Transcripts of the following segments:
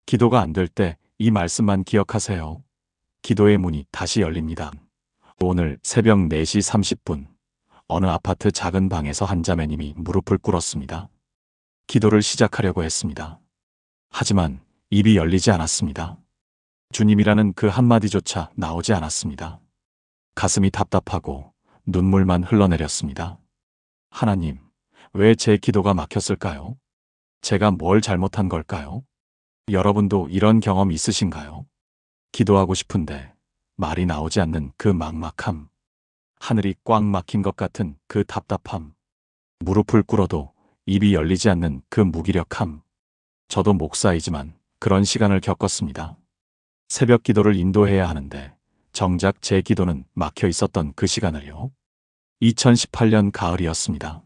기도가 안 될 때 이 말씀만 기억하세요. 기도의 문이 다시 열립니다. 오늘 새벽 4시 30분 어느 아파트 작은 방에서 한 자매님이 무릎을 꿇었습니다. 기도를 시작하려고 했습니다. 하지만 입이 열리지 않았습니다. 주님이라는 그 한마디조차 나오지 않았습니다. 가슴이 답답하고 눈물만 흘러내렸습니다. 하나님, 왜 제 기도가 막혔을까요? 제가 뭘 잘못한 걸까요? 여러분도 이런 경험 있으신가요? 기도하고 싶은데 말이 나오지 않는 그 막막함, 하늘이 꽉 막힌 것 같은 그 답답함, 무릎을 꿇어도 입이 열리지 않는 그 무기력함. 저도 목사이지만 그런 시간을 겪었습니다. 새벽 기도를 인도해야 하는데 정작 제 기도는 막혀 있었던 그 시간을요. 2018년 가을이었습니다.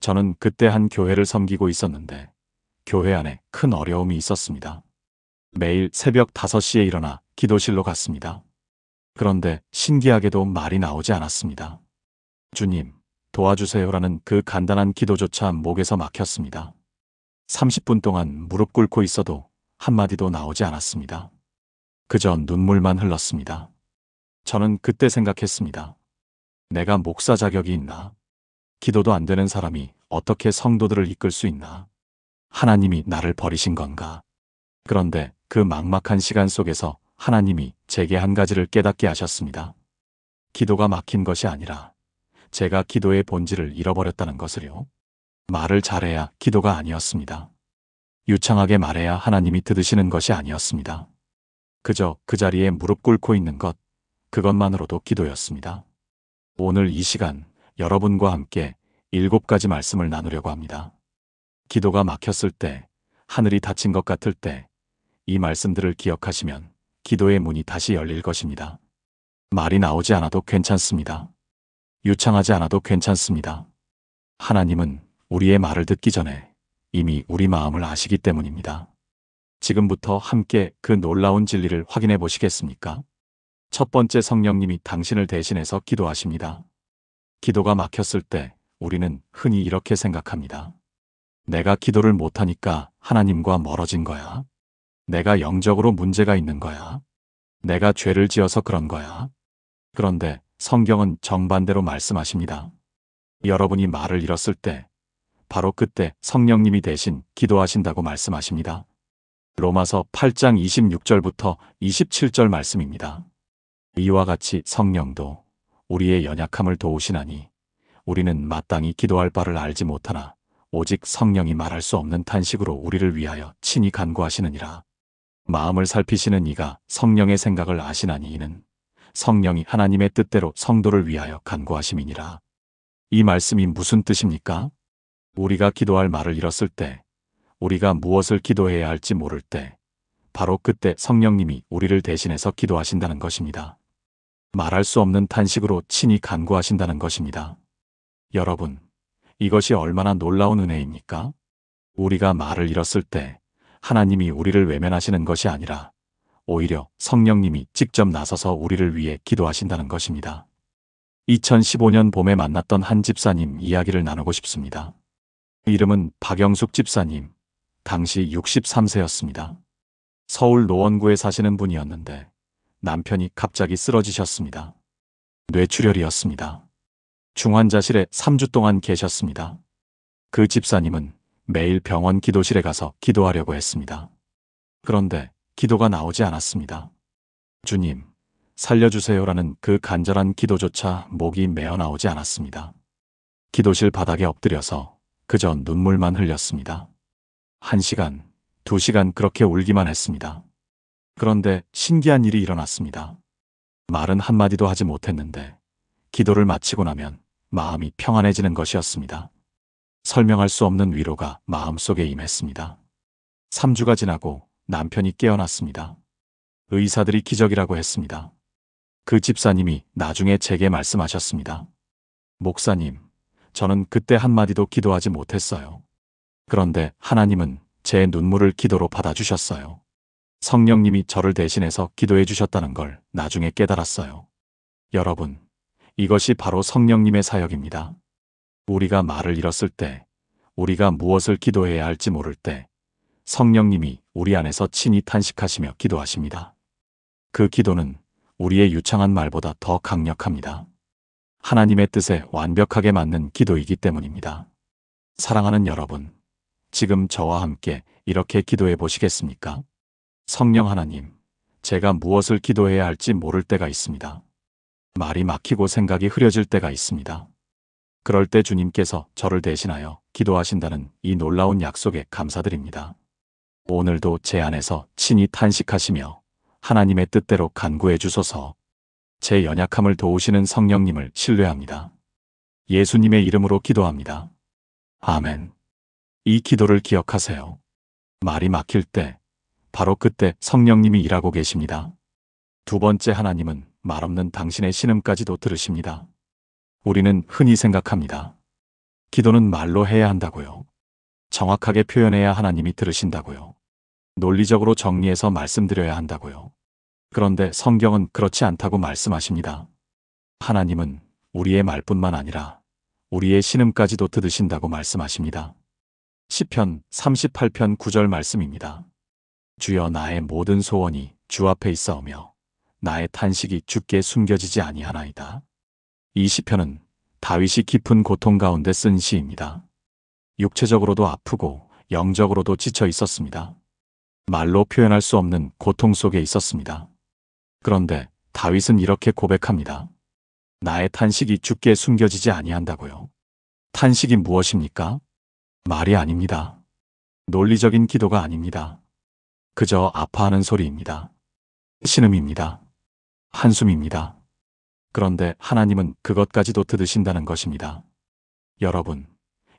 저는 그때 한 교회를 섬기고 있었는데 교회 안에 큰 어려움이 있었습니다. 매일 새벽 5시에 일어나 기도실로 갔습니다. 그런데 신기하게도 말이 나오지 않았습니다. 주님, 도와주세요라는 그 간단한 기도조차 목에서 막혔습니다. 30분 동안 무릎 꿇고 있어도 한마디도 나오지 않았습니다. 그저 눈물만 흘렀습니다. 저는 그때 생각했습니다. 내가 목사 자격이 있나? 기도도 안 되는 사람이 어떻게 성도들을 이끌 수 있나? 하나님이 나를 버리신 건가? 그런데 그 막막한 시간 속에서 하나님이 제게 한 가지를 깨닫게 하셨습니다. 기도가 막힌 것이 아니라 제가 기도의 본질을 잃어버렸다는 것을요. 말을 잘해야 기도가 아니었습니다. 유창하게 말해야 하나님이 들으시는 것이 아니었습니다. 그저 그 자리에 무릎 꿇고 있는 것, 그것만으로도 기도였습니다. 오늘 이 시간 여러분과 함께 7가지 말씀을 나누려고 합니다. 기도가 막혔을 때, 하늘이 닫힌 것 같을 때, 이 말씀들을 기억하시면 기도의 문이 다시 열릴 것입니다. 말이 나오지 않아도 괜찮습니다. 유창하지 않아도 괜찮습니다. 하나님은 우리의 말을 듣기 전에 이미 우리 마음을 아시기 때문입니다. 지금부터 함께 그 놀라운 진리를 확인해 보시겠습니까? 첫 번째, 성령님이 당신을 대신해서 기도하십니다. 기도가 막혔을 때 우리는 흔히 이렇게 생각합니다. 내가 기도를 못하니까 하나님과 멀어진 거야. 내가 영적으로 문제가 있는 거야. 내가 죄를 지어서 그런 거야. 그런데 성경은 정반대로 말씀하십니다. 여러분이 말을 잃었을 때 바로 그때 성령님이 대신 기도하신다고 말씀하십니다. 로마서 8장 26절부터 27절 말씀입니다. 이와 같이 성령도 우리의 연약함을 도우시나니 우리는 마땅히 기도할 바를 알지 못하나 오직 성령이 말할 수 없는 탄식으로 우리를 위하여 친히 간구하시느니라. 마음을 살피시는 이가 성령의 생각을 아시나니 이는 성령이 하나님의 뜻대로 성도를 위하여 간구하심이니라. 이 말씀이 무슨 뜻입니까? 우리가 기도할 말을 잃었을 때, 우리가 무엇을 기도해야 할지 모를 때, 바로 그때 성령님이 우리를 대신해서 기도하신다는 것입니다. 말할 수 없는 탄식으로 친히 간구하신다는 것입니다. 여러분, 이것이 얼마나 놀라운 은혜입니까? 우리가 말을 잃었을 때 하나님이 우리를 외면하시는 것이 아니라 오히려 성령님이 직접 나서서 우리를 위해 기도하신다는 것입니다. 2015년 봄에 만났던 한 집사님 이야기를 나누고 싶습니다. 이름은 박영숙 집사님, 당시 63세였습니다. 서울 노원구에 사시는 분이었는데 남편이 갑자기 쓰러지셨습니다. 뇌출혈이었습니다. 중환자실에 3주 동안 계셨습니다. 그 집사님은 매일 병원 기도실에 가서 기도하려고 했습니다. 그런데 기도가 나오지 않았습니다. 주님, 살려주세요라는 그 간절한 기도조차 목이 메어 나오지 않았습니다. 기도실 바닥에 엎드려서 그저 눈물만 흘렸습니다. 1시간, 2시간 그렇게 울기만 했습니다. 그런데 신기한 일이 일어났습니다. 말은 한마디도 하지 못했는데 기도를 마치고 나면 마음이 평안해지는 것이었습니다. 설명할 수 없는 위로가 마음속에 임했습니다. 3주가 지나고 남편이 깨어났습니다. 의사들이 기적이라고 했습니다. 그 집사님이 나중에 제게 말씀하셨습니다. 목사님, 저는 그때 한마디도 기도하지 못했어요. 그런데 하나님은 제 눈물을 기도로 받아주셨어요. 성령님이 저를 대신해서 기도해 주셨다는 걸 나중에 깨달았어요. 여러분, 이것이 바로 성령님의 사역입니다. 우리가 말을 잃었을 때, 우리가 무엇을 기도해야 할지 모를 때, 성령님이 우리 안에서 친히 탄식하시며 기도하십니다. 그 기도는 우리의 유창한 말보다 더 강력합니다. 하나님의 뜻에 완벽하게 맞는 기도이기 때문입니다. 사랑하는 여러분, 지금 저와 함께 이렇게 기도해 보시겠습니까? 성령 하나님, 제가 무엇을 기도해야 할지 모를 때가 있습니다. 말이 막히고 생각이 흐려질 때가 있습니다. 그럴 때 주님께서 저를 대신하여 기도하신다는 이 놀라운 약속에 감사드립니다. 오늘도 제 안에서 친히 탄식하시며 하나님의 뜻대로 간구해 주소서. 제 연약함을 도우시는 성령님을 신뢰합니다. 예수님의 이름으로 기도합니다. 아멘. 이 기도를 기억하세요. 말이 막힐 때, 바로 그때 성령님이 일하고 계십니다. 두 번째, 하나님은 말없는 당신의 신음까지도 들으십니다. 우리는 흔히 생각합니다. 기도는 말로 해야 한다고요. 정확하게 표현해야 하나님이 들으신다고요. 논리적으로 정리해서 말씀드려야 한다고요. 그런데 성경은 그렇지 않다고 말씀하십니다. 하나님은 우리의 말뿐만 아니라 우리의 신음까지도 들으신다고 말씀하십니다. 시편 38편 9절 말씀입니다. 주여, 나의 모든 소원이 주 앞에 있사오며 나의 탄식이 주께 숨겨지지 아니하나이다. 이 시편은 다윗이 깊은 고통 가운데 쓴 시입니다. 육체적으로도 아프고 영적으로도 지쳐 있었습니다. 말로 표현할 수 없는 고통 속에 있었습니다. 그런데 다윗은 이렇게 고백합니다. 나의 탄식이 주께 숨겨지지 아니한다고요. 탄식이 무엇입니까? 말이 아닙니다. 논리적인 기도가 아닙니다. 그저 아파하는 소리입니다. 신음입니다. 한숨입니다. 그런데 하나님은 그것까지도 들으신다는 것입니다. 여러분,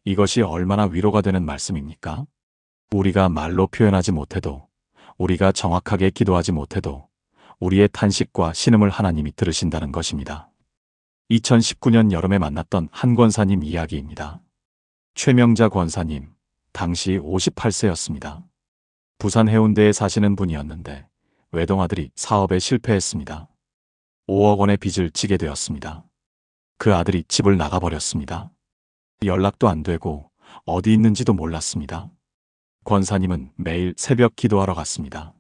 이것이 얼마나 위로가 되는 말씀입니까? 우리가 말로 표현하지 못해도, 우리가 정확하게 기도하지 못해도 우리의 탄식과 신음을 하나님이 들으신다는 것입니다. 2019년 여름에 만났던 한 권사님 이야기입니다. 최명자 권사님, 당시 58세였습니다. 부산 해운대에 사시는 분이었는데 외동아들이 사업에 실패했습니다. 5억 원의 빚을 지게 되었습니다. 그 아들이 집을 나가버렸습니다. 연락도 안 되고 어디 있는지도 몰랐습니다. 권사님은 매일 새벽 기도하러 갔습니다.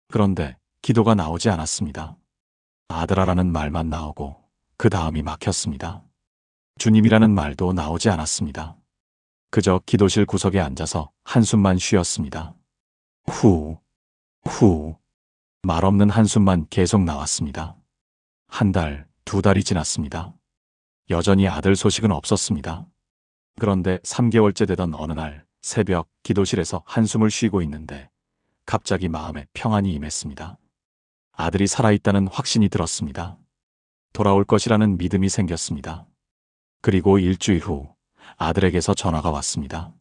그런데 기도가 나오지 않았습니다. 아들아라는 말만 나오고 그 다음이 막혔습니다. 주님이라는 말도 나오지 않았습니다. 그저 기도실 구석에 앉아서 한숨만 쉬었습니다. 후, 말없는 한숨만 계속 나왔습니다. 한 달, 두 달이 지났습니다. 여전히 아들 소식은 없었습니다. 그런데 3개월째 되던 어느 날 새벽 기도실에서 한숨을 쉬고 있는데 갑자기 마음에 평안이 임했습니다. 아들이 살아있다는 확신이 들었습니다. 돌아올 것이라는 믿음이 생겼습니다. 그리고 일주일 후 아들에게서 전화가 왔습니다.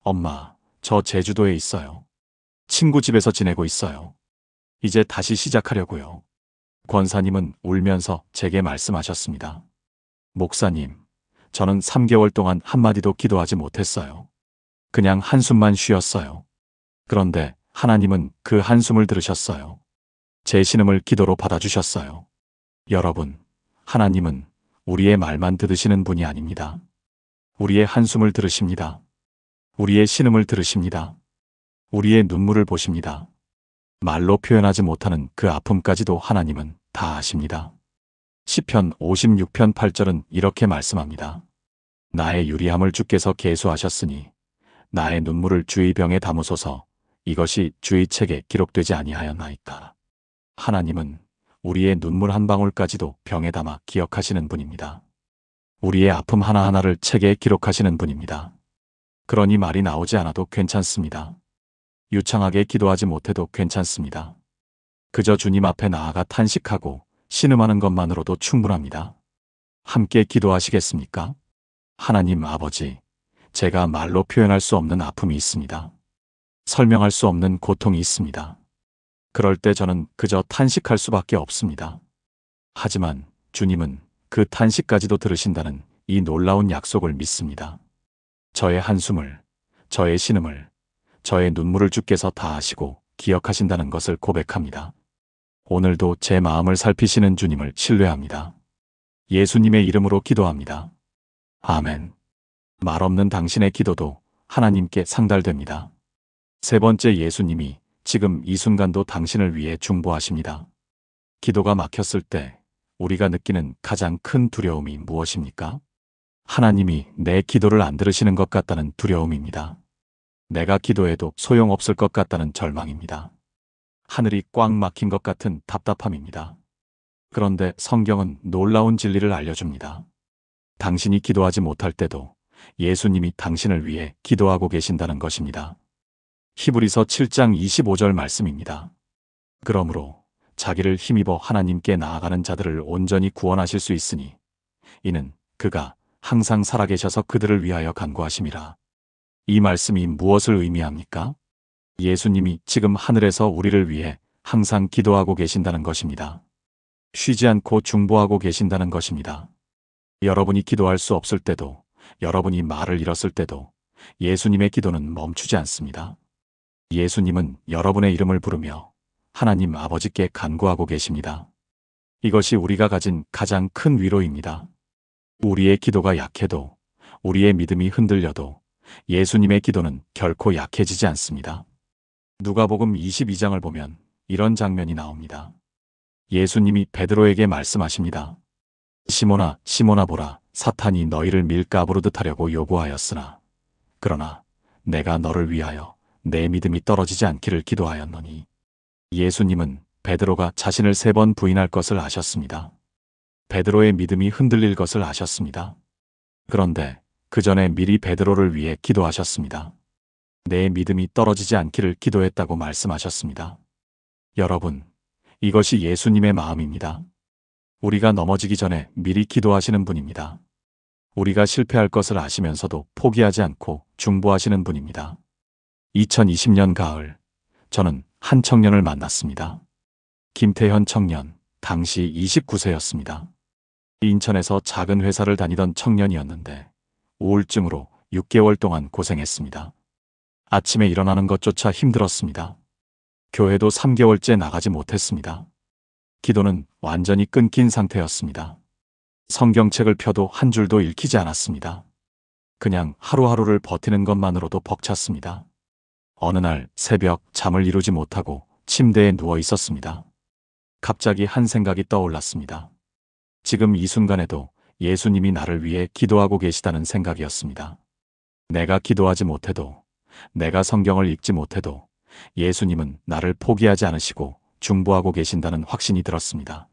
엄마, 저 제주도에 있어요. 친구 집에서 지내고 있어요. 이제 다시 시작하려고요. 권사님은 울면서 제게 말씀하셨습니다. 목사님, 저는 3개월 동안 한마디도 기도하지 못했어요. 그냥 한숨만 쉬었어요. 그런데 하나님은 그 한숨을 들으셨어요. 제 신음을 기도로 받아주셨어요. 여러분, 하나님은 우리의 말만 들으시는 분이 아닙니다. 우리의 한숨을 들으십니다. 우리의 신음을 들으십니다. 우리의 눈물을 보십니다. 말로 표현하지 못하는 그 아픔까지도 하나님은 다 아십니다. 시편 56편 8절은 이렇게 말씀합니다. 나의 유리함을 주께서 계수하셨으니 나의 눈물을 주의 병에 담으소서. 이것이 주의 책에 기록되지 아니하였나이까. 하나님은 우리의 눈물 한 방울까지도 병에 담아 기억하시는 분입니다. 우리의 아픔 하나하나를 책에 기록하시는 분입니다. 그러니 말이 나오지 않아도 괜찮습니다. 유창하게 기도하지 못해도 괜찮습니다. 그저 주님 앞에 나아가 탄식하고 신음하는 것만으로도 충분합니다. 함께 기도하시겠습니까? 하나님 아버지, 제가 말로 표현할 수 없는 아픔이 있습니다. 설명할 수 없는 고통이 있습니다. 그럴 때 저는 그저 탄식할 수밖에 없습니다. 하지만 주님은 그 탄식까지도 들으신다는 이 놀라운 약속을 믿습니다. 저의 한숨을, 저의 신음을, 저의 눈물을 주께서 다 아시고 기억하신다는 것을 고백합니다. 오늘도 제 마음을 살피시는 주님을 신뢰합니다. 예수님의 이름으로 기도합니다. 아멘. 말 없는 당신의 기도도 하나님께 상달됩니다. 세 번째, 예수님이 지금 이 순간도 당신을 위해 중보하십니다. 기도가 막혔을 때 우리가 느끼는 가장 큰 두려움이 무엇입니까? 하나님이 내 기도를 안 들으시는 것 같다는 두려움입니다. 내가 기도해도 소용없을 것 같다는 절망입니다. 하늘이 꽉 막힌 것 같은 답답함입니다. 그런데 성경은 놀라운 진리를 알려줍니다. 당신이 기도하지 못할 때도 예수님이 당신을 위해 기도하고 계신다는 것입니다. 히브리서 7장 25절 말씀입니다. 그러므로 자기를 힘입어 하나님께 나아가는 자들을 온전히 구원하실 수 있으니 이는 그가 항상 살아계셔서 그들을 위하여 간구하심이라. 이 말씀이 무엇을 의미합니까? 예수님이 지금 하늘에서 우리를 위해 항상 기도하고 계신다는 것입니다. 쉬지 않고 중보하고 계신다는 것입니다. 여러분이 기도할 수 없을 때도, 여러분이 말을 잃었을 때도 예수님의 기도는 멈추지 않습니다. 예수님은 여러분의 이름을 부르며 하나님 아버지께 간구하고 계십니다. 이것이 우리가 가진 가장 큰 위로입니다. 우리의 기도가 약해도, 우리의 믿음이 흔들려도 예수님의 기도는 결코 약해지지 않습니다. 누가복음 22장을 보면 이런 장면이 나옵니다. 예수님이 베드로에게 말씀하십니다. 시몬아, 시몬아 보라, 사탄이 너희를 밀가부르듯 하려고 요구하였으나 그러나 내가 너를 위하여 내 믿음이 떨어지지 않기를 기도하였노니. 예수님은 베드로가 자신을 3번 부인할 것을 아셨습니다. 베드로의 믿음이 흔들릴 것을 아셨습니다. 그런데 그 전에 미리 베드로를 위해 기도하셨습니다. 내 믿음이 떨어지지 않기를 기도했다고 말씀하셨습니다. 여러분, 이것이 예수님의 마음입니다. 우리가 넘어지기 전에 미리 기도하시는 분입니다. 우리가 실패할 것을 아시면서도 포기하지 않고 중보하시는 분입니다. 2020년 가을, 저는 한 청년을 만났습니다. 김태현 청년, 당시 29세였습니다. 인천에서 작은 회사를 다니던 청년이었는데 우울증으로 6개월 동안 고생했습니다. 아침에 일어나는 것조차 힘들었습니다. 교회도 3개월째 나가지 못했습니다. 기도는 완전히 끊긴 상태였습니다. 성경책을 펴도 한 줄도 읽히지 않았습니다. 그냥 하루하루를 버티는 것만으로도 벅찼습니다. 어느 날 새벽 잠을 이루지 못하고 침대에 누워 있었습니다. 갑자기 한 생각이 떠올랐습니다. 지금 이 순간에도 예수님이 나를 위해 기도하고 계시다는 생각이었습니다. 내가 기도하지 못해도, 내가 성경을 읽지 못해도 예수님은 나를 포기하지 않으시고 중보하고 계신다는 확신이 들었습니다.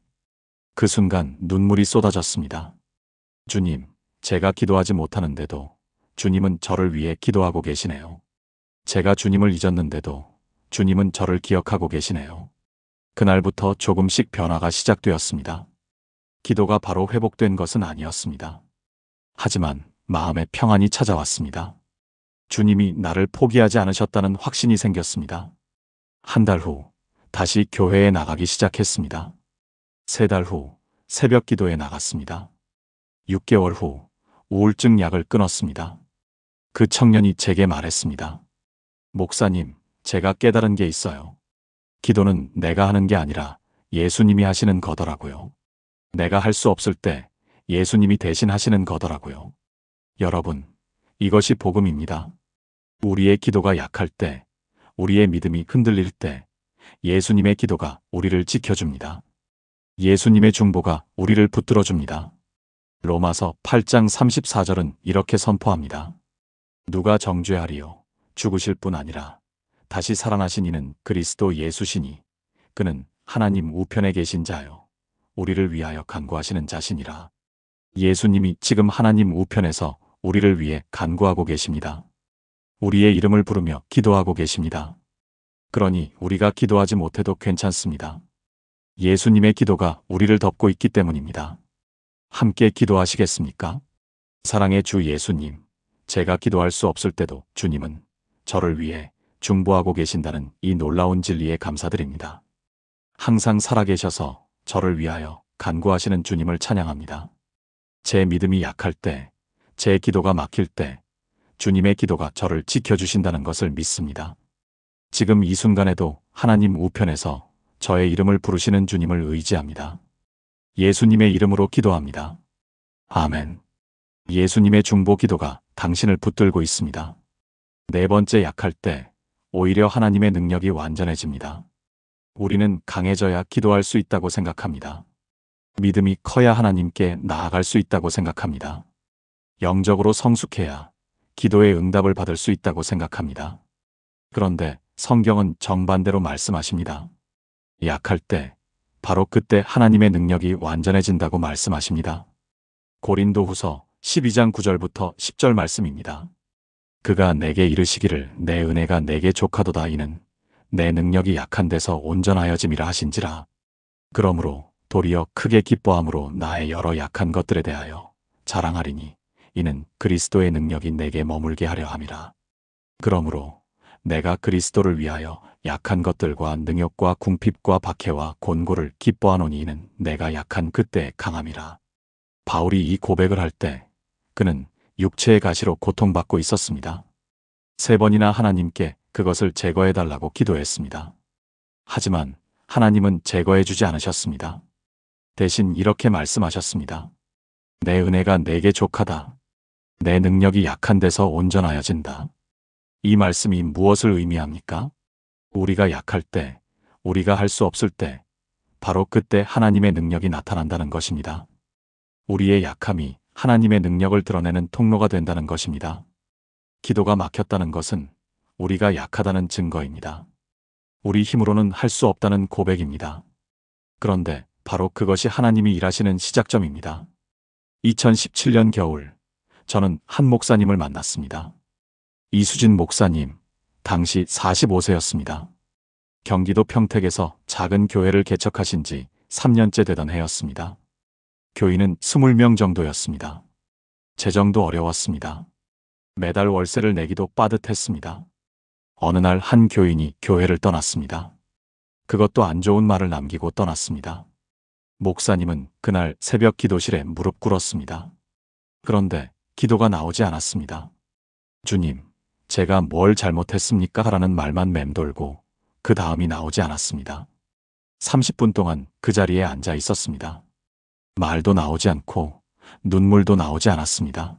그 순간 눈물이 쏟아졌습니다. 주님, 제가 기도하지 못하는데도 주님은 저를 위해 기도하고 계시네요. 제가 주님을 잊었는데도 주님은 저를 기억하고 계시네요. 그날부터 조금씩 변화가 시작되었습니다. 기도가 바로 회복된 것은 아니었습니다. 하지만 마음에 평안이 찾아왔습니다. 주님이 나를 포기하지 않으셨다는 확신이 생겼습니다. 한 달 후 다시 교회에 나가기 시작했습니다. 3달 후 새벽 기도에 나갔습니다. 6개월 후 우울증 약을 끊었습니다. 그 청년이 제게 말했습니다. 목사님, 제가 깨달은 게 있어요. 기도는 내가 하는 게 아니라 예수님이 하시는 거더라고요. 내가 할 수 없을 때 예수님이 대신 하시는 거더라고요. 여러분, 이것이 복음입니다. 우리의 기도가 약할 때, 우리의 믿음이 흔들릴 때 예수님의 기도가 우리를 지켜줍니다. 예수님의 중보가 우리를 붙들어줍니다. 로마서 8장 34절은 이렇게 선포합니다. 누가 정죄하리요? 죽으실 뿐 아니라 다시 살아나신 이는 그리스도 예수시니 그는 하나님 우편에 계신 자요 우리를 위하여 간구하시는 자시니라. 예수님이 지금 하나님 우편에서 우리를 위해 간구하고 계십니다. 우리의 이름을 부르며 기도하고 계십니다. 그러니 우리가 기도하지 못해도 괜찮습니다. 예수님의 기도가 우리를 덮고 있기 때문입니다. 함께 기도하시겠습니까? 사랑의 주 예수님, 제가 기도할 수 없을 때도 주님은 저를 위해 중보하고 계신다는 이 놀라운 진리에 감사드립니다. 항상 살아계셔서 저를 위하여 간구하시는 주님을 찬양합니다. 제 믿음이 약할 때, 제 기도가 막힐 때 주님의 기도가 저를 지켜주신다는 것을 믿습니다. 지금 이 순간에도 하나님 우편에서 저의 이름을 부르시는 주님을 의지합니다. 예수님의 이름으로 기도합니다. 아멘. 예수님의 중보 기도가 당신을 붙들고 있습니다. 4번째, 약할 때 오히려 하나님의 능력이 완전해집니다. 우리는 강해져야 기도할 수 있다고 생각합니다. 믿음이 커야 하나님께 나아갈 수 있다고 생각합니다. 영적으로 성숙해야 기도의 응답을 받을 수 있다고 생각합니다. 그런데 성경은 정반대로 말씀하십니다. 약할 때, 바로 그때 하나님의 능력이 완전해진다고 말씀하십니다. 고린도후서 12장 9절부터 10절 말씀입니다. 그가 내게 이르시기를 내 은혜가 내게 족하도다. 이는 내 능력이 약한 데서 온전하여짐이라 하신지라. 그러므로 도리어 크게 기뻐함으로 나의 여러 약한 것들에 대하여 자랑하리니 이는 그리스도의 능력이 내게 머물게 하려 함이라. 그러므로 내가 그리스도를 위하여 약한 것들과 능욕과 궁핍과 박해와 곤고를 기뻐하노니 이는 내가 약한 그때의 강함이라. 바울이 이 고백을 할 때 그는 육체의 가시로 고통받고 있었습니다. 3번이나 하나님께 그것을 제거해달라고 기도했습니다. 하지만 하나님은 제거해주지 않으셨습니다. 대신 이렇게 말씀하셨습니다. 내 은혜가 내게 족하다. 내 능력이 약한 데서 온전하여진다. 이 말씀이 무엇을 의미합니까? 우리가 약할 때, 우리가 할 수 없을 때, 바로 그때 하나님의 능력이 나타난다는 것입니다. 우리의 약함이 하나님의 능력을 드러내는 통로가 된다는 것입니다. 기도가 막혔다는 것은 우리가 약하다는 증거입니다. 우리 힘으로는 할 수 없다는 고백입니다. 그런데 바로 그것이 하나님이 일하시는 시작점입니다. 2017년 겨울, 저는 한 목사님을 만났습니다. 이수진 목사님, 당시 45세였습니다. 경기도 평택에서 작은 교회를 개척하신 지 3년째 되던 해였습니다. 교인은 20명 정도였습니다. 재정도 어려웠습니다. 매달 월세를 내기도 빠듯했습니다. 어느 날 한 교인이 교회를 떠났습니다. 그것도 안 좋은 말을 남기고 떠났습니다. 목사님은 그날 새벽 기도실에 무릎 꿇었습니다. 그런데 기도가 나오지 않았습니다. 주님, 제가 뭘 잘못했습니까? 라는 말만 맴돌고 그 다음이 나오지 않았습니다. 30분 동안 그 자리에 앉아 있었습니다. 말도 나오지 않고 눈물도 나오지 않았습니다.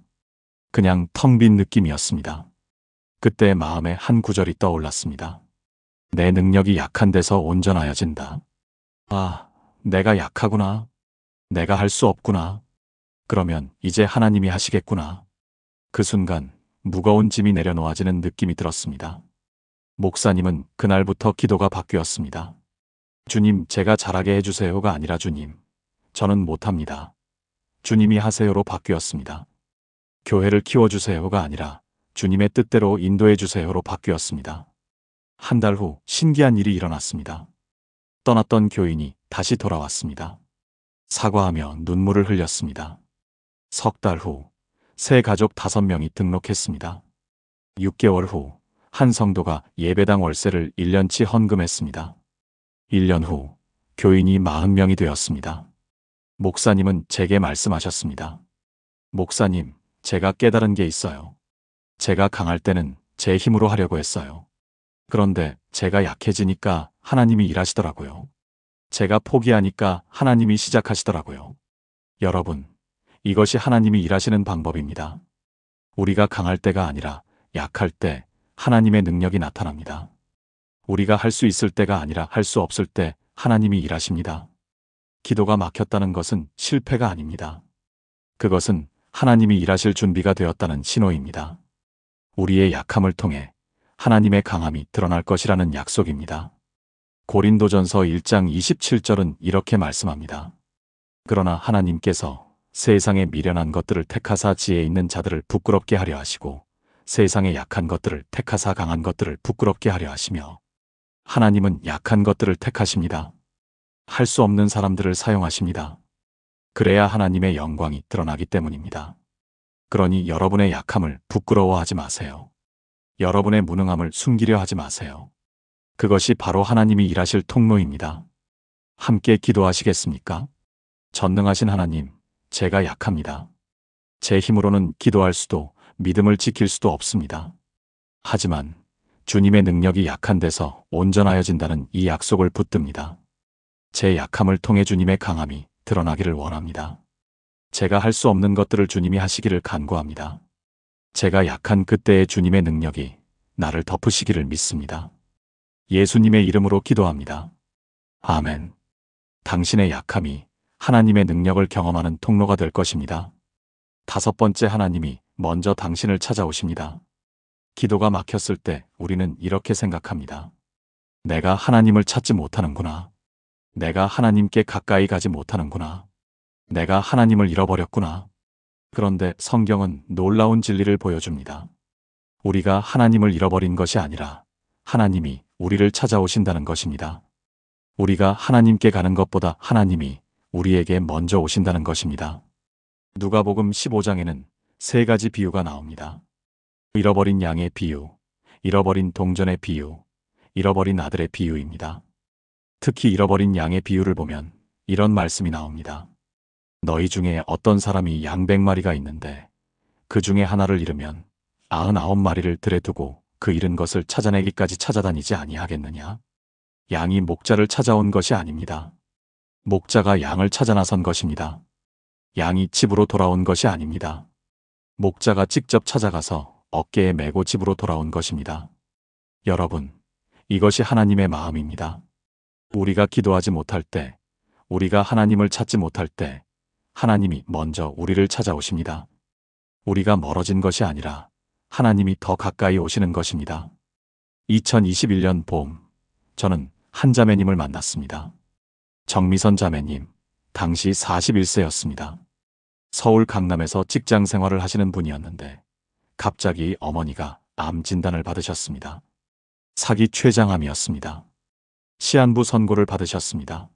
그냥 텅 빈 느낌이었습니다. 그때 마음에 한 구절이 떠올랐습니다. 내 능력이 약한 데서 온전하여진다. 아, 내가 약하구나. 내가 할 수 없구나. 그러면 이제 하나님이 하시겠구나. 그 순간 무거운 짐이 내려놓아지는 느낌이 들었습니다. 목사님은 그날부터 기도가 바뀌었습니다. 주님, 제가 잘하게 해주세요가 아니라 주님, 저는 못합니다. 주님이 하세요로 바뀌었습니다. 교회를 키워주세요가 아니라 주님의 뜻대로 인도해주세요로 바뀌었습니다. 한 달 후 신기한 일이 일어났습니다. 떠났던 교인이 다시 돌아왔습니다. 사과하며 눈물을 흘렸습니다. 석 달 후 새 가족 5명이 등록했습니다. 6개월 후 한 성도가 예배당 월세를 1년치 헌금했습니다. 1년 후 교인이 40명이 되었습니다. 목사님은 제게 말씀하셨습니다. 목사님, 제가 깨달은 게 있어요. 제가 강할 때는 제 힘으로 하려고 했어요. 그런데 제가 약해지니까 하나님이 일하시더라고요. 제가 포기하니까 하나님이 시작하시더라고요. 여러분, 이것이 하나님이 일하시는 방법입니다. 우리가 강할 때가 아니라 약할 때 하나님의 능력이 나타납니다. 우리가 할 수 있을 때가 아니라 할 수 없을 때 하나님이 일하십니다. 기도가 막혔다는 것은 실패가 아닙니다. 그것은 하나님이 일하실 준비가 되었다는 신호입니다. 우리의 약함을 통해 하나님의 강함이 드러날 것이라는 약속입니다. 고린도전서 1장 27절은 이렇게 말씀합니다. 그러나 하나님께서 세상의 미련한 것들을 택하사 지혜 있는 자들을 부끄럽게 하려 하시고 세상의 약한 것들을 택하사 강한 것들을 부끄럽게 하려 하시며 하나님은 약한 것들을 택하십니다. 할 수 없는 사람들을 사용하십니다. 그래야 하나님의 영광이 드러나기 때문입니다. 그러니 여러분의 약함을 부끄러워하지 마세요. 여러분의 무능함을 숨기려 하지 마세요. 그것이 바로 하나님이 일하실 통로입니다. 함께 기도하시겠습니까? 전능하신 하나님, 제가 약합니다. 제 힘으로는 기도할 수도 믿음을 지킬 수도 없습니다. 하지만 주님의 능력이 약한 데서 온전하여진다는 이 약속을 붙듭니다. 제 약함을 통해 주님의 강함이 드러나기를 원합니다. 제가 할 수 없는 것들을 주님이 하시기를 간구합니다. 제가 약한 그때의 주님의 능력이 나를 덮으시기를 믿습니다. 예수님의 이름으로 기도합니다. 아멘. 당신의 약함이 하나님의 능력을 경험하는 통로가 될 것입니다. 5번째, 하나님이 먼저 당신을 찾아오십니다. 기도가 막혔을 때 우리는 이렇게 생각합니다. 내가 하나님을 찾지 못하는구나. 내가 하나님께 가까이 가지 못하는구나. 내가 하나님을 잃어버렸구나. 그런데 성경은 놀라운 진리를 보여줍니다. 우리가 하나님을 잃어버린 것이 아니라 하나님이 우리를 찾아오신다는 것입니다. 우리가 하나님께 가는 것보다 하나님이 우리에게 먼저 오신다는 것입니다. 누가복음 15장에는 3가지 비유가 나옵니다. 잃어버린 양의 비유, 잃어버린 동전의 비유, 잃어버린 아들의 비유입니다. 특히 잃어버린 양의 비유를 보면 이런 말씀이 나옵니다. 너희 중에 어떤 사람이 양 100마리가 있는데 그 중에 하나를 잃으면 99마리를 들에 두고 그 잃은 것을 찾아내기까지 찾아다니지 아니하겠느냐? 양이 목자를 찾아온 것이 아닙니다. 목자가 양을 찾아 나선 것입니다. 양이 집으로 돌아온 것이 아닙니다. 목자가 직접 찾아가서 어깨에 메고 집으로 돌아온 것입니다. 여러분, 이것이 하나님의 마음입니다. 우리가 기도하지 못할 때, 우리가 하나님을 찾지 못할 때 하나님이 먼저 우리를 찾아오십니다. 우리가 멀어진 것이 아니라 하나님이 더 가까이 오시는 것입니다. 2021년 봄, 저는 한 자매님을 만났습니다. 정미선 자매님, 당시 41세였습니다. 서울 강남에서 직장 생활을 하시는 분이었는데 갑자기 어머니가 암 진단을 받으셨습니다. 사기 췌장암이었습니다. 시한부 선고를 받으셨습니다.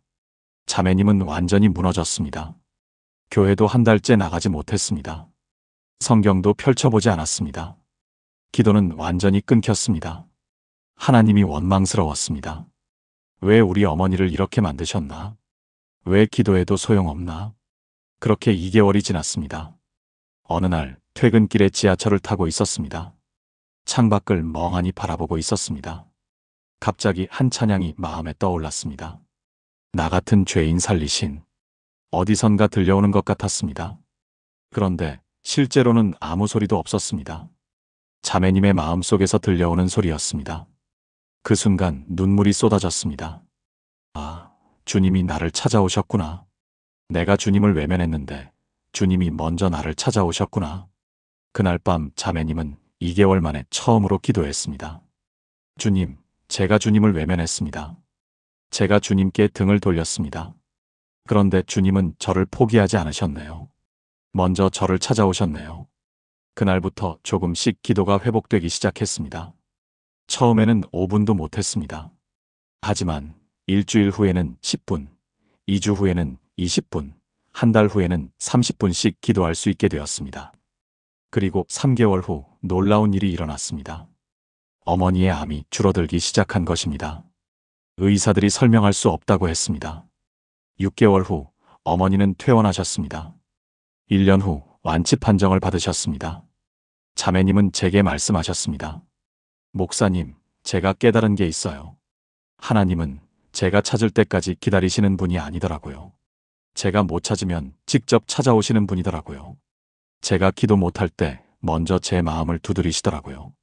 자매님은 완전히 무너졌습니다. 교회도 한 달째 나가지 못했습니다. 성경도 펼쳐보지 않았습니다. 기도는 완전히 끊겼습니다. 하나님이 원망스러웠습니다. 왜 우리 어머니를 이렇게 만드셨나? 왜 기도해도 소용없나? 그렇게 2개월이 지났습니다. 어느 날 퇴근길에 지하철을 타고 있었습니다. 창밖을 멍하니 바라보고 있었습니다. 갑자기 한 찬양이 마음에 떠올랐습니다. 나 같은 죄인 살리신. 어디선가 들려오는 것 같았습니다. 그런데 실제로는 아무 소리도 없었습니다. 자매님의 마음속에서 들려오는 소리였습니다. 그 순간 눈물이 쏟아졌습니다. 아, 주님이 나를 찾아오셨구나. 내가 주님을 외면했는데 주님이 먼저 나를 찾아오셨구나. 그날 밤 자매님은 2개월 만에 처음으로 기도했습니다. 주님, 제가 주님을 외면했습니다. 제가 주님께 등을 돌렸습니다. 그런데 주님은 저를 포기하지 않으셨네요. 먼저 저를 찾아오셨네요. 그날부터 조금씩 기도가 회복되기 시작했습니다. 처음에는 5분도 못했습니다. 하지만 일주일 후에는 10분, 2주 후에는 20분, 한 달 후에는 30분씩 기도할 수 있게 되었습니다. 그리고 3개월 후 놀라운 일이 일어났습니다. 어머니의 암이 줄어들기 시작한 것입니다. 의사들이 설명할 수 없다고 했습니다. 6개월 후 어머니는 퇴원하셨습니다. 1년 후 완치 판정을 받으셨습니다. 자매님은 제게 말씀하셨습니다. 목사님, 제가 깨달은 게 있어요. 하나님은 제가 찾을 때까지 기다리시는 분이 아니더라고요. 제가 못 찾으면 직접 찾아오시는 분이더라고요. 제가 기도 못할 때 먼저 제 마음을 두드리시더라고요.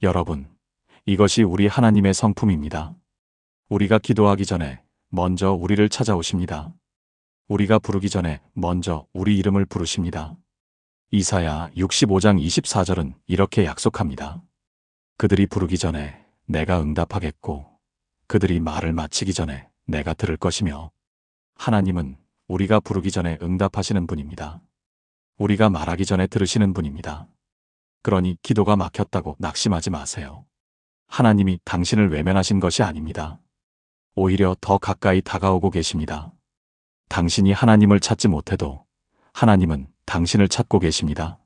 여러분, 이것이 우리 하나님의 성품입니다. 우리가 기도하기 전에 먼저 우리를 찾아오십니다. 우리가 부르기 전에 먼저 우리 이름을 부르십니다. 이사야 65장 24절은 이렇게 약속합니다. 그들이 부르기 전에 내가 응답하겠고 그들이 말을 마치기 전에 내가 들을 것이며. 하나님은 우리가 부르기 전에 응답하시는 분입니다. 우리가 말하기 전에 들으시는 분입니다. 그러니 기도가 막혔다고 낙심하지 마세요. 하나님이 당신을 외면하신 것이 아닙니다. 오히려 더 가까이 다가오고 계십니다. 당신이 하나님을 찾지 못해도 하나님은 당신을 찾고 계십니다.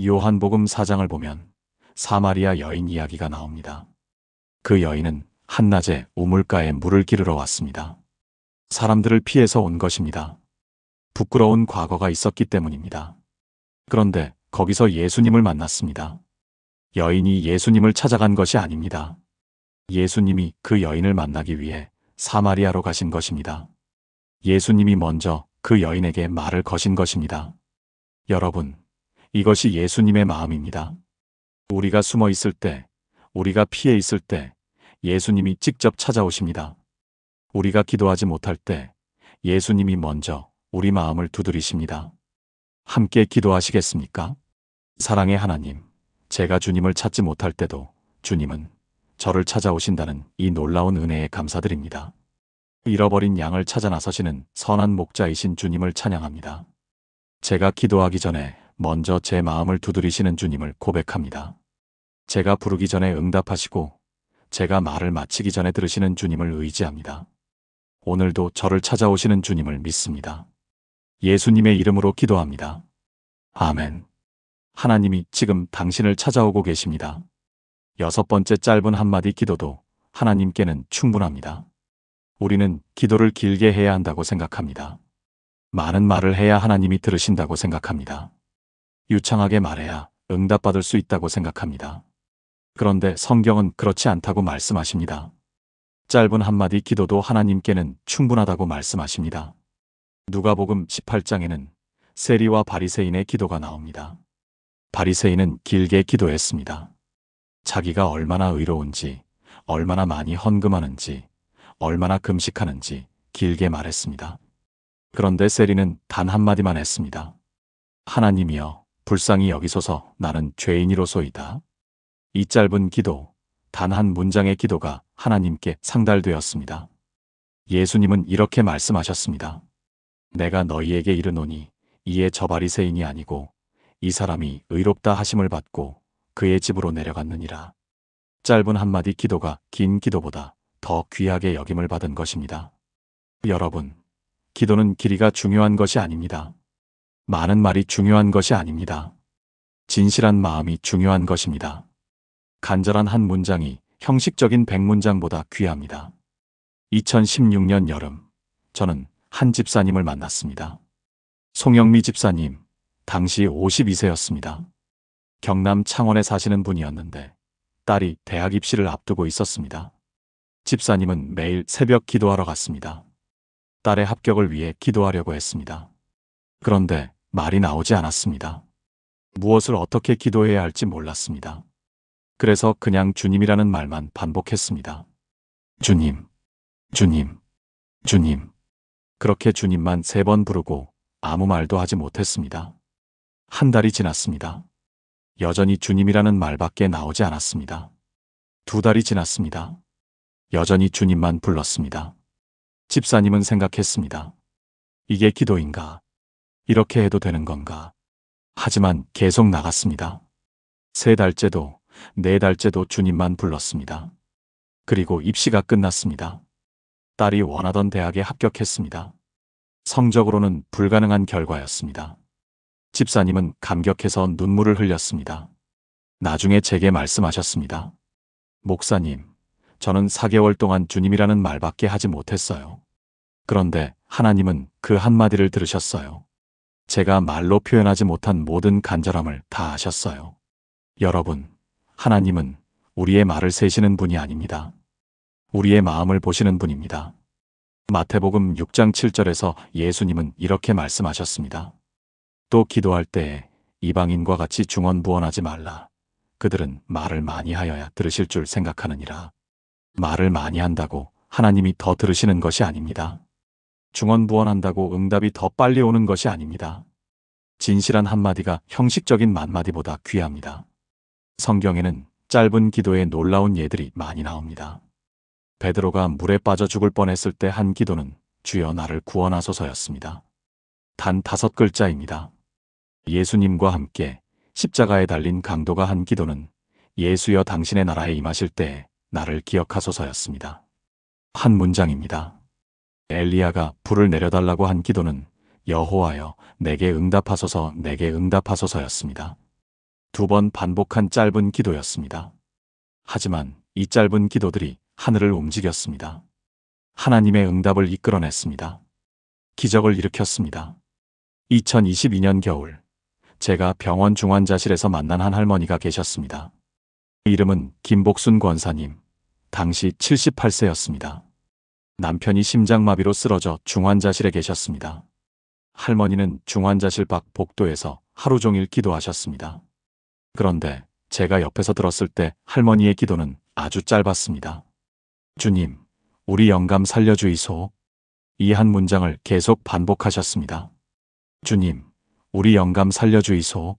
요한복음 4장을 보면 사마리아 여인 이야기가 나옵니다. 그 여인은 한낮에 우물가에 물을 기르러 왔습니다. 사람들을 피해서 온 것입니다. 부끄러운 과거가 있었기 때문입니다. 그런데 거기서 예수님을 만났습니다. 여인이 예수님을 찾아간 것이 아닙니다. 예수님이 그 여인을 만나기 위해 사마리아로 가신 것입니다. 예수님이 먼저 그 여인에게 말을 거신 것입니다. 여러분, 이것이 예수님의 마음입니다. 우리가 숨어 있을 때, 우리가 피해 있을 때 예수님이 직접 찾아오십니다. 우리가 기도하지 못할 때 예수님이 먼저 우리 마음을 두드리십니다. 함께 기도하시겠습니까? 사랑의 하나님, 제가 주님을 찾지 못할 때도 주님은 저를 찾아오신다는 이 놀라운 은혜에 감사드립니다. 잃어버린 양을 찾아 나서시는 선한 목자이신 주님을 찬양합니다. 제가 기도하기 전에 먼저 제 마음을 두드리시는 주님을 고백합니다. 제가 부르기 전에 응답하시고 제가 말을 마치기 전에 들으시는 주님을 의지합니다. 오늘도 저를 찾아오시는 주님을 믿습니다. 예수님의 이름으로 기도합니다. 아멘. 하나님이 지금 당신을 찾아오고 계십니다. 6번째 짧은 한마디 기도도 하나님께는 충분합니다. 우리는 기도를 길게 해야 한다고 생각합니다. 많은 말을 해야 하나님이 들으신다고 생각합니다. 유창하게 말해야 응답받을 수 있다고 생각합니다. 그런데 성경은 그렇지 않다고 말씀하십니다. 짧은 한마디 기도도 하나님께는 충분하다고 말씀하십니다. 누가복음 18장에는 세리와 바리새인의 기도가 나옵니다. 바리새인은 길게 기도했습니다. 자기가 얼마나 의로운지, 얼마나 많이 헌금하는지, 얼마나 금식하는지 길게 말했습니다. 그런데 세리는 단 한마디만 했습니다. 하나님이여, 불쌍히 여기소서, 나는 죄인이로소이다. 이 짧은 기도, 단 한 문장의 기도가 하나님께 상달되었습니다. 예수님은 이렇게 말씀하셨습니다. 내가 너희에게 이르노니 이에 저 바리새인이 아니고 이 사람이 의롭다 하심을 받고 그의 집으로 내려갔느니라. 짧은 한마디 기도가 긴 기도보다 더 귀하게 여김을 받은 것입니다. 여러분, 기도는 길이가 중요한 것이 아닙니다. 많은 말이 중요한 것이 아닙니다. 진실한 마음이 중요한 것입니다. 간절한 한 문장이 형식적인 100문장보다 귀합니다. 2016년 여름, 저는 한 집사님을 만났습니다. 송영미 집사님, 당시 52세였습니다. 경남 창원에 사시는 분이었는데 딸이 대학 입시를 앞두고 있었습니다. 집사님은 매일 새벽 기도하러 갔습니다. 딸의 합격을 위해 기도하려고 했습니다. 그런데 말이 나오지 않았습니다. 무엇을 어떻게 기도해야 할지 몰랐습니다. 그래서 그냥 주님이라는 말만 반복했습니다. 주님, 주님, 주님. 그렇게 주님만 3번 부르고 아무 말도 하지 못했습니다. 한 달이 지났습니다. 여전히 주님이라는 말밖에 나오지 않았습니다. 2달이 지났습니다. 여전히 주님만 불렀습니다. 집사님은 생각했습니다. 이게 기도인가? 이렇게 해도 되는 건가? 하지만 계속 나갔습니다. 3달째도 4달째도 주님만 불렀습니다. 그리고 입시가 끝났습니다. 딸이 원하던 대학에 합격했습니다. 성적으로는 불가능한 결과였습니다. 집사님은 감격해서 눈물을 흘렸습니다. 나중에 제게 말씀하셨습니다. 목사님, 저는 4개월 동안 주님이라는 말밖에 하지 못했어요. 그런데 하나님은 그 한마디를 들으셨어요. 제가 말로 표현하지 못한 모든 간절함을 다 아셨어요. 여러분, 하나님은 우리의 말을 세시는 분이 아닙니다. 우리의 마음을 보시는 분입니다. 마태복음 6장 7절에서 예수님은 이렇게 말씀하셨습니다. 또 기도할 때에 이방인과 같이 중언부언하지 말라. 그들은 말을 많이 하여야 들으실 줄 생각하느니라. 말을 많이 한다고 하나님이 더 들으시는 것이 아닙니다. 중언부언한다고 응답이 더 빨리 오는 것이 아닙니다. 진실한 한마디가 형식적인 만마디보다 귀합니다. 성경에는 짧은 기도에 놀라운 예들이 많이 나옵니다. 베드로가 물에 빠져 죽을 뻔했을 때 한 기도는 주여 나를 구원하소서였습니다. 단 5글자입니다. 예수님과 함께 십자가에 달린 강도가 한 기도는 예수여 당신의 나라에 임하실 때에 나를 기억하소서였습니다. 한 문장입니다. 엘리야가 불을 내려달라고 한 기도는 여호와여 내게 응답하소서 내게 응답하소서였습니다. 2번 반복한 짧은 기도였습니다. 하지만 이 짧은 기도들이 하늘을 움직였습니다. 하나님의 응답을 이끌어냈습니다. 기적을 일으켰습니다. 2022년 겨울, 제가 병원 중환자실에서 만난 한 할머니가 계셨습니다. 이름은 김복순 권사님, 당시 78세였습니다. 남편이 심장마비로 쓰러져 중환자실에 계셨습니다. 할머니는 중환자실 밖 복도에서 하루 종일 기도하셨습니다. 그런데 제가 옆에서 들었을 때 할머니의 기도는 아주 짧았습니다. 주님, 우리 영감 살려주이소. 이 한 문장을 계속 반복하셨습니다. 주님, 우리 영감 살려주이소.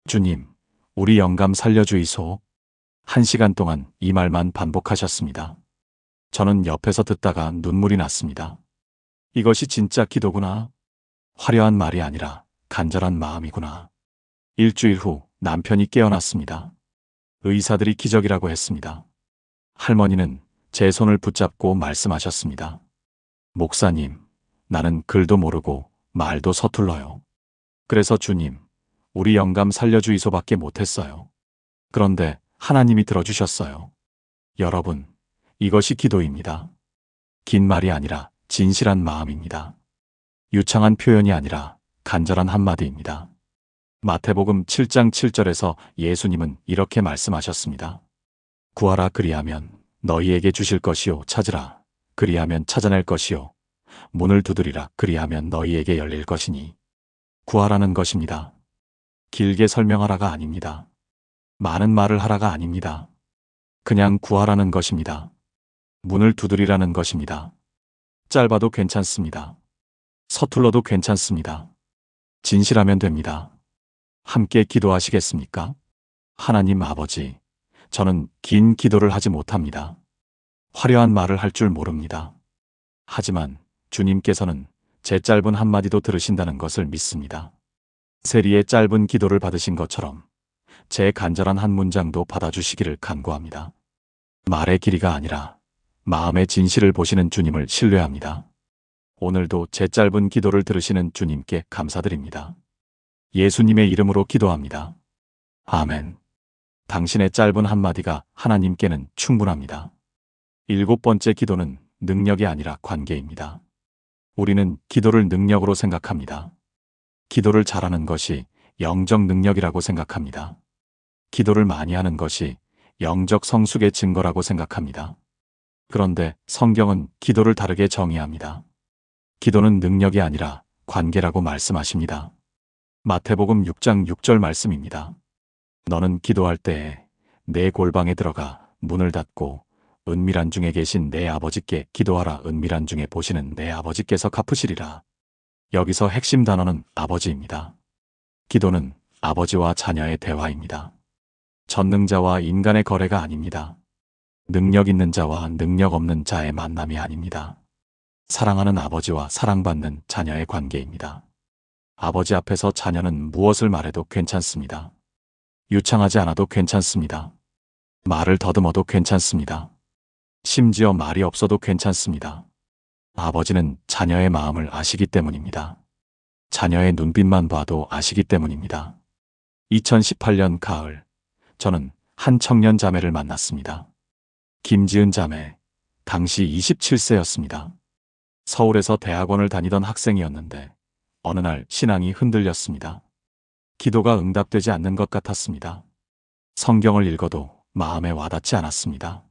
주님, 우리 영감 살려주이소. 1시간 동안 이 말만 반복하셨습니다. 저는 옆에서 듣다가 눈물이 났습니다. 이것이 진짜 기도구나. 화려한 말이 아니라 간절한 마음이구나. 일주일 후 남편이 깨어났습니다. 의사들이 기적이라고 했습니다. 할머니는 제 손을 붙잡고 말씀하셨습니다. 목사님, 나는 글도 모르고 말도 서툴러요. 그래서 주님, 우리 영감 살려주이소밖에 못했어요. 그런데 하나님이 들어주셨어요. 여러분, 이것이 기도입니다. 긴 말이 아니라 진실한 마음입니다. 유창한 표현이 아니라 간절한 한마디입니다. 마태복음 7장 7절에서 예수님은 이렇게 말씀하셨습니다. 구하라 그리하면 너희에게 주실 것이요, 찾으라 그리하면 찾아낼 것이요, 문을 두드리라 그리하면 너희에게 열릴 것이니. 구하라는 것입니다. 길게 설명하라가 아닙니다. 많은 말을 하라가 아닙니다. 그냥 구하라는 것입니다. 문을 두드리라는 것입니다. 짧아도 괜찮습니다. 서툴러도 괜찮습니다. 진실하면 됩니다. 함께 기도하시겠습니까? 하나님 아버지, 저는 긴 기도를 하지 못합니다. 화려한 말을 할 줄 모릅니다. 하지만 주님께서는 제 짧은 한마디도 들으신다는 것을 믿습니다. 세리의 짧은 기도를 받으신 것처럼 제 간절한 한 문장도 받아주시기를 간구합니다. 말의 길이가 아니라 마음의 진실을 보시는 주님을 신뢰합니다. 오늘도 제 짧은 기도를 들으시는 주님께 감사드립니다. 예수님의 이름으로 기도합니다. 아멘. 당신의 짧은 한마디가 하나님께는 충분합니다. 7번째 기도는 능력이 아니라 관계입니다. 우리는 기도를 능력으로 생각합니다. 기도를 잘하는 것이 영적 능력이라고 생각합니다. 기도를 많이 하는 것이 영적 성숙의 증거라고 생각합니다. 그런데 성경은 기도를 다르게 정의합니다. 기도는 능력이 아니라 관계라고 말씀하십니다. 마태복음 6장 6절 말씀입니다. 너는 기도할 때에 내 골방에 들어가 문을 닫고 은밀한 중에 계신 내 아버지께 기도하라. 은밀한 중에 보시는 내 아버지께서 갚으시리라. 여기서 핵심 단어는 아버지입니다. 기도는 아버지와 자녀의 대화입니다. 전능자와 인간의 거래가 아닙니다. 능력 있는 자와 능력 없는 자의 만남이 아닙니다. 사랑하는 아버지와 사랑받는 자녀의 관계입니다. 아버지 앞에서 자녀는 무엇을 말해도 괜찮습니다. 유창하지 않아도 괜찮습니다. 말을 더듬어도 괜찮습니다. 심지어 말이 없어도 괜찮습니다. 아버지는 자녀의 마음을 아시기 때문입니다. 자녀의 눈빛만 봐도 아시기 때문입니다. 2018년 가을, 저는 한 청년 자매를 만났습니다. 김지은 자매, 당시 27세였습니다. 서울에서 대학원을 다니던 학생이었는데 어느 날 신앙이 흔들렸습니다. 기도가 응답되지 않는 것 같았습니다. 성경을 읽어도 마음에 와닿지 않았습니다.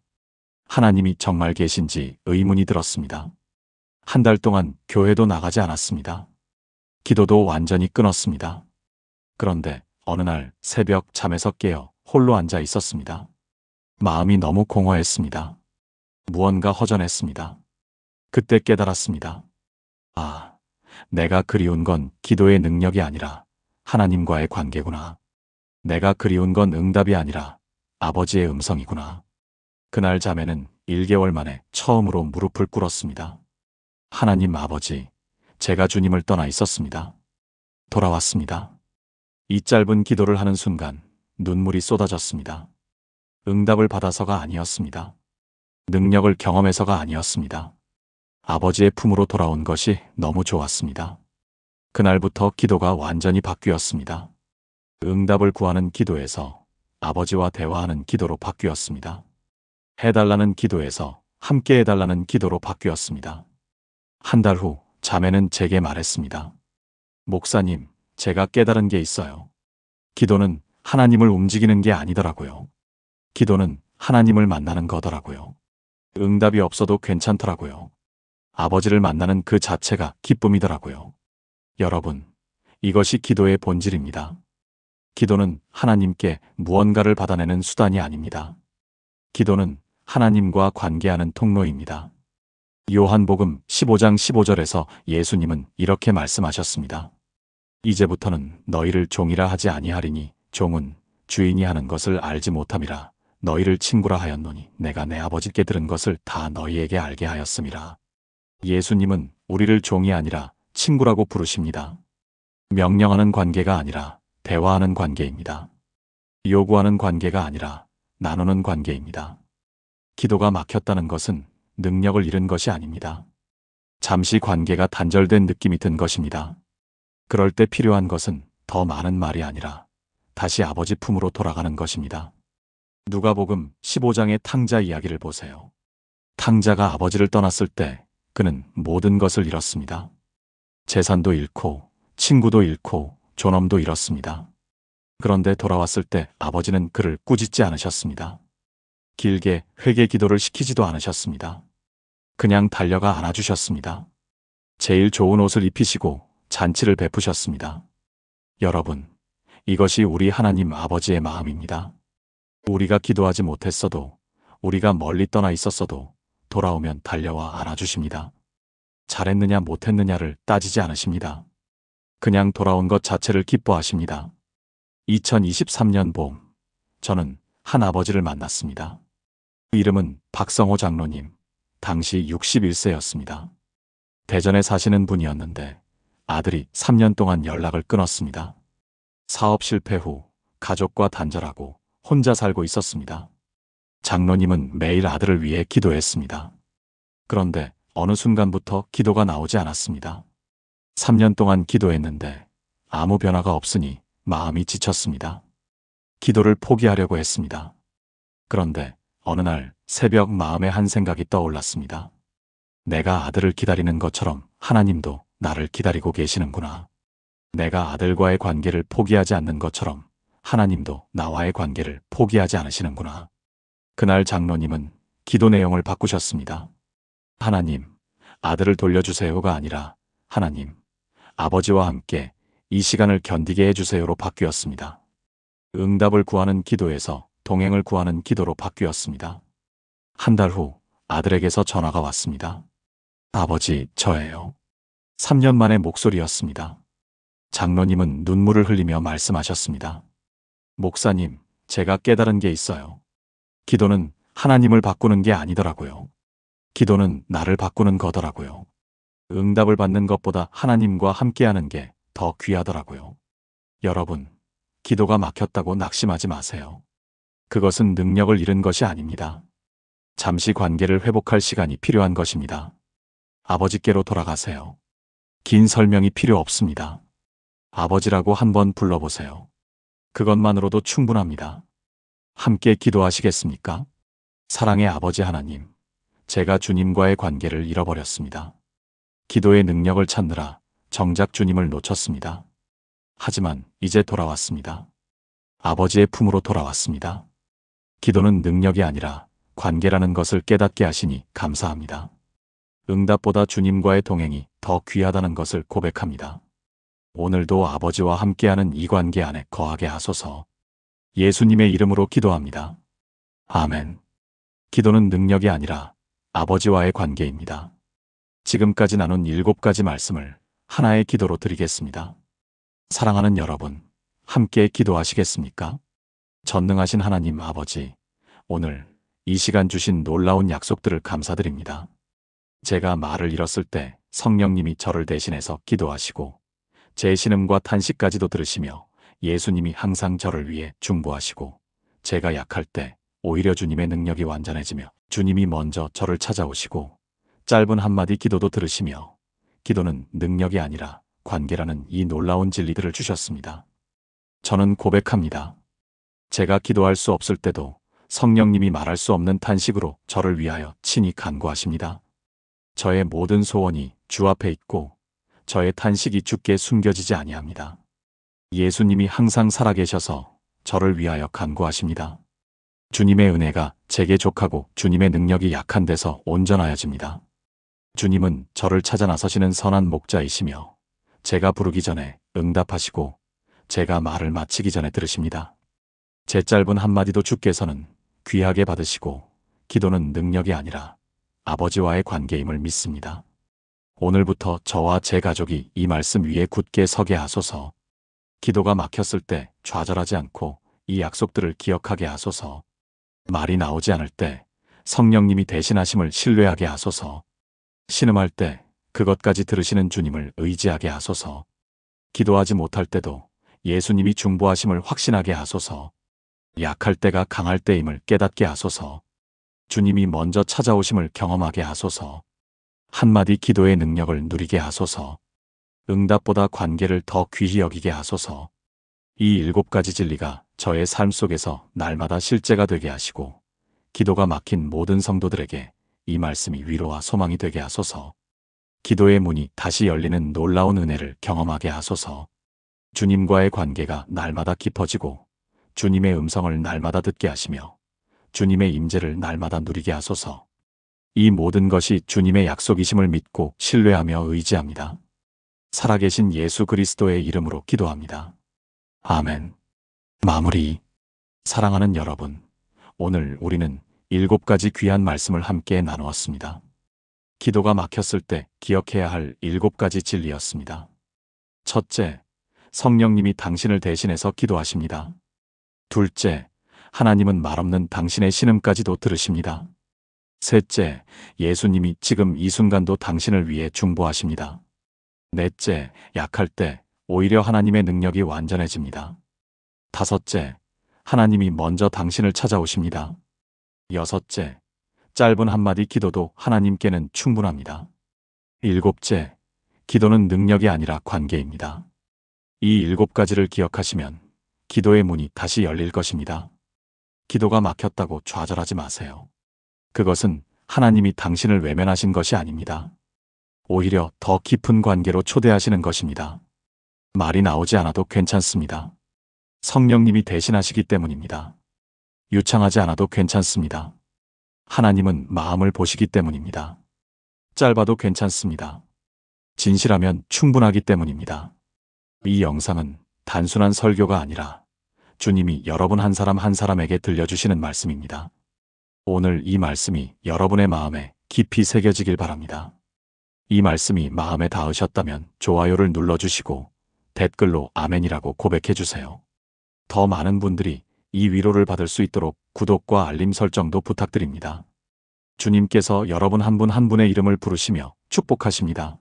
하나님이 정말 계신지 의문이 들었습니다. 한 달 동안 교회도 나가지 않았습니다. 기도도 완전히 끊었습니다. 그런데 어느 날 새벽 잠에서 깨어 홀로 앉아 있었습니다. 마음이 너무 공허했습니다. 무언가 허전했습니다. 그때 깨달았습니다. 아, 내가 그리운 건 기도의 능력이 아니라 하나님과의 관계구나. 내가 그리운 건 응답이 아니라 아버지의 음성이구나. 그날 자매는 1개월 만에 처음으로 무릎을 꿇었습니다. 하나님 아버지, 제가 주님을 떠나 있었습니다. 돌아왔습니다. 이 짧은 기도를 하는 순간 눈물이 쏟아졌습니다. 응답을 받아서가 아니었습니다. 능력을 경험해서가 아니었습니다. 아버지의 품으로 돌아온 것이 너무 좋았습니다. 그날부터 기도가 완전히 바뀌었습니다. 응답을 구하는 기도에서 아버지와 대화하는 기도로 바뀌었습니다. 해달라는 기도에서 함께 해달라는 기도로 바뀌었습니다. 한 달 후 자매는 제게 말했습니다. 목사님, 제가 깨달은 게 있어요. 기도는 하나님을 움직이는 게 아니더라고요. 기도는 하나님을 만나는 거더라고요. 응답이 없어도 괜찮더라고요. 아버지를 만나는 그 자체가 기쁨이더라고요. 여러분, 이것이 기도의 본질입니다. 기도는 하나님께 무언가를 받아내는 수단이 아닙니다. 기도는 하나님과 관계하는 통로입니다. 요한복음 15장 15절에서 예수님은 이렇게 말씀하셨습니다. 이제부터는 너희를 종이라 하지 아니하리니 종은 주인이 하는 것을 알지 못함이라. 너희를 친구라 하였노니 내가 내 아버지께 들은 것을 다 너희에게 알게 하였음이라. 예수님은 우리를 종이 아니라 친구라고 부르십니다. 명령하는 관계가 아니라 대화하는 관계입니다. 요구하는 관계가 아니라 나누는 관계입니다. 기도가 막혔다는 것은 능력을 잃은 것이 아닙니다. 잠시 관계가 단절된 느낌이 든 것입니다. 그럴 때 필요한 것은 더 많은 말이 아니라 다시 아버지 품으로 돌아가는 것입니다. 누가복음 15장의 탕자 이야기를 보세요. 탕자가 아버지를 떠났을 때 그는 모든 것을 잃었습니다. 재산도 잃고 친구도 잃고 존엄도 잃었습니다. 그런데 돌아왔을 때 아버지는 그를 꾸짖지 않으셨습니다. 길게 회개 기도를 시키지도 않으셨습니다. 그냥 달려가 안아주셨습니다. 제일 좋은 옷을 입히시고 잔치를 베푸셨습니다. 여러분, 이것이 우리 하나님 아버지의 마음입니다. 우리가 기도하지 못했어도, 우리가 멀리 떠나 있었어도 돌아오면 달려와 안아주십니다. 잘했느냐 못했느냐를 따지지 않으십니다. 그냥 돌아온 것 자체를 기뻐하십니다. 2023년 봄, 저는 한 아버지를 만났습니다. 이름은 박성호 장로님, 당시 61세였습니다. 대전에 사시는 분이었는데 아들이 3년 동안 연락을 끊었습니다. 사업 실패 후 가족과 단절하고 혼자 살고 있었습니다. 장로님은 매일 아들을 위해 기도했습니다. 그런데 어느 순간부터 기도가 나오지 않았습니다. 3년 동안 기도했는데 아무 변화가 없으니 마음이 지쳤습니다. 기도를 포기하려고 했습니다. 그런데 어느 날 새벽 마음에 한 생각이 떠올랐습니다. 내가 아들을 기다리는 것처럼 하나님도 나를 기다리고 계시는구나. 내가 아들과의 관계를 포기하지 않는 것처럼 하나님도 나와의 관계를 포기하지 않으시는구나. 그날 장로님은 기도 내용을 바꾸셨습니다. 하나님, 아들을 돌려주세요가 아니라 하나님, 아버지와 함께 이 시간을 견디게 해주세요로 바뀌었습니다. 응답을 구하는 기도에서 동행을 구하는 기도로 바뀌었습니다. 한 달 후 아들에게서 전화가 왔습니다. 아버지, 저예요. 3년 만의 목소리였습니다. 장로님은 눈물을 흘리며 말씀하셨습니다. 목사님, 제가 깨달은 게 있어요. 기도는 하나님을 바꾸는 게 아니더라고요. 기도는 나를 바꾸는 거더라고요. 응답을 받는 것보다 하나님과 함께하는 게 더 귀하더라고요. 여러분, 기도가 막혔다고 낙심하지 마세요. 그것은 능력을 잃은 것이 아닙니다. 잠시 관계를 회복할 시간이 필요한 것입니다. 아버지께로 돌아가세요. 긴 설명이 필요 없습니다. 아버지라고 한번 불러보세요. 그것만으로도 충분합니다. 함께 기도하시겠습니까? 사랑의 아버지 하나님, 제가 주님과의 관계를 잃어버렸습니다. 기도의 능력을 찾느라 정작 주님을 놓쳤습니다. 하지만 이제 돌아왔습니다. 아버지의 품으로 돌아왔습니다. 기도는 능력이 아니라 관계라는 것을 깨닫게 하시니 감사합니다. 응답보다 주님과의 동행이 더 귀하다는 것을 고백합니다. 오늘도 아버지와 함께하는 이 관계 안에 거하게 하소서. 예수님의 이름으로 기도합니다. 아멘. 기도는 능력이 아니라 아버지와의 관계입니다. 지금까지 나눈 7가지 말씀을 하나의 기도로 드리겠습니다. 사랑하는 여러분, 함께 기도하시겠습니까? 전능하신 하나님 아버지, 오늘 이 시간 주신 놀라운 약속들을 감사드립니다. 제가 말을 잃었을 때 성령님이 저를 대신해서 기도하시고 제 신음과 탄식까지도 들으시며 예수님이 항상 저를 위해 중보하시고 제가 약할 때 오히려 주님의 능력이 완전해지며 주님이 먼저 저를 찾아오시고 짧은 한마디 기도도 들으시며 기도는 능력이 아니라 관계라는 이 놀라운 진리들을 주셨습니다. 저는 고백합니다. 제가 기도할 수 없을 때도 성령님이 말할 수 없는 탄식으로 저를 위하여 친히 간구하십니다. 저의 모든 소원이 주 앞에 있고 저의 탄식이 주께 숨겨지지 아니합니다. 예수님이 항상 살아계셔서 저를 위하여 간구하십니다. 주님의 은혜가 제게 족하고 주님의 능력이 약한 데서 온전하여집니다. 주님은 저를 찾아 나서시는 선한 목자이시며 제가 부르기 전에 응답하시고 제가 말을 마치기 전에 들으십니다. 제 짧은 한마디도 주께서는 귀하게 받으시고 기도는 능력이 아니라 아버지와의 관계임을 믿습니다. 오늘부터 저와 제 가족이 이 말씀 위에 굳게 서게 하소서. 기도가 막혔을 때 좌절하지 않고 이 약속들을 기억하게 하소서. 말이 나오지 않을 때 성령님이 대신하심을 신뢰하게 하소서. 신음할 때 그것까지 들으시는 주님을 의지하게 하소서. 기도하지 못할 때도 예수님이 중보하심을 확신하게 하소서. 약할 때가 강할 때임을 깨닫게 하소서. 주님이 먼저 찾아오심을 경험하게 하소서. 한마디 기도의 능력을 누리게 하소서. 응답보다 관계를 더 귀히 여기게 하소서. 이 7가지 진리가 저의 삶 속에서 날마다 실제가 되게 하시고 기도가 막힌 모든 성도들에게 이 말씀이 위로와 소망이 되게 하소서. 기도의 문이 다시 열리는 놀라운 은혜를 경험하게 하소서. 주님과의 관계가 날마다 깊어지고 주님의 음성을 날마다 듣게 하시며 주님의 임재를 날마다 누리게 하소서. 이 모든 것이 주님의 약속이심을 믿고 신뢰하며 의지합니다. 살아계신 예수 그리스도의 이름으로 기도합니다. 아멘. 마무리. 사랑하는 여러분, 오늘 우리는 7가지 귀한 말씀을 함께 나누었습니다. 기도가 막혔을 때 기억해야 할 7가지 진리였습니다. 첫째, 성령님이 당신을 대신해서 기도하십니다. 둘째, 하나님은 말없는 당신의 신음까지도 들으십니다. 셋째, 예수님이 지금 이 순간도 당신을 위해 중보하십니다. 넷째, 약할 때 오히려 하나님의 능력이 완전해집니다. 다섯째, 하나님이 먼저 당신을 찾아오십니다. 여섯째, 짧은 한마디 기도도 하나님께는 충분합니다. 일곱째, 기도는 능력이 아니라 관계입니다. 이 7가지를 기억하시면 기도의 문이 다시 열릴 것입니다. 기도가 막혔다고 좌절하지 마세요. 그것은 하나님이 당신을 외면하신 것이 아닙니다. 오히려 더 깊은 관계로 초대하시는 것입니다. 말이 나오지 않아도 괜찮습니다. 성령님이 대신하시기 때문입니다. 유창하지 않아도 괜찮습니다. 하나님은 마음을 보시기 때문입니다. 짧아도 괜찮습니다. 진실하면 충분하기 때문입니다. 이 영상은 단순한 설교가 아니라 주님이 여러분 한 사람 한 사람에게 들려주시는 말씀입니다. 오늘 이 말씀이 여러분의 마음에 깊이 새겨지길 바랍니다. 이 말씀이 마음에 닿으셨다면 좋아요를 눌러주시고 댓글로 아멘이라고 고백해주세요. 더 많은 분들이 이 위로를 받을 수 있도록 구독과 알림 설정도 부탁드립니다. 주님께서 여러분 한 분 한 분의 이름을 부르시며 축복하십니다.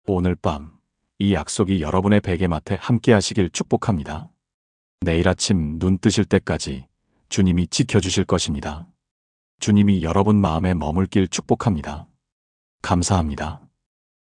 오늘 밤 이 약속이 여러분의 베개맡에 함께 하시길 축복합니다. 내일 아침 눈 뜨실 때까지 주님이 지켜주실 것입니다. 주님이 여러분 마음에 머물길 축복합니다. 감사합니다.